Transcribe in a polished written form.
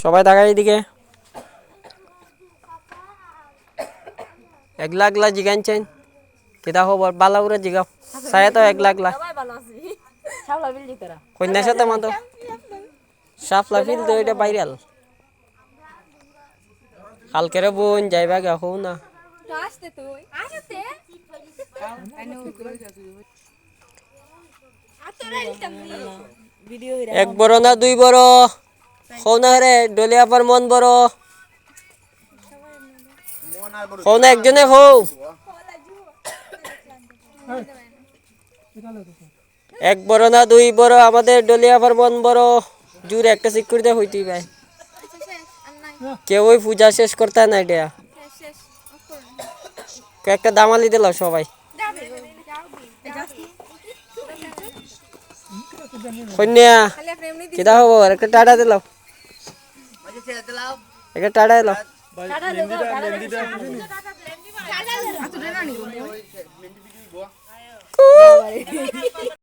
সবাই তাকাই এদিকে। একলা একলা জিগানছেন কেটা খবর বালা উড়ে জিগাও সায়া তো একলা একলা কন্যার সাথে মাতো সাফলা ফিল তো এটা বাইরাল কালকেরে বোন যাইবা গা হও না এক বড় না দুই বড় হও না রে ডলিয়া পর মন বড় হও না একজনে হও এক বড় না দুই বড় আমাদের ডলিয়া পর মন বড় জুর একটা সিকিউরিটি হইতেই ভাই কেউ ওই পূজা শেষ করতে না এটা একটা দামালি দিল সবাই কন্যা কেটা হবো একটা টাটা দিল একটা টাটা দিল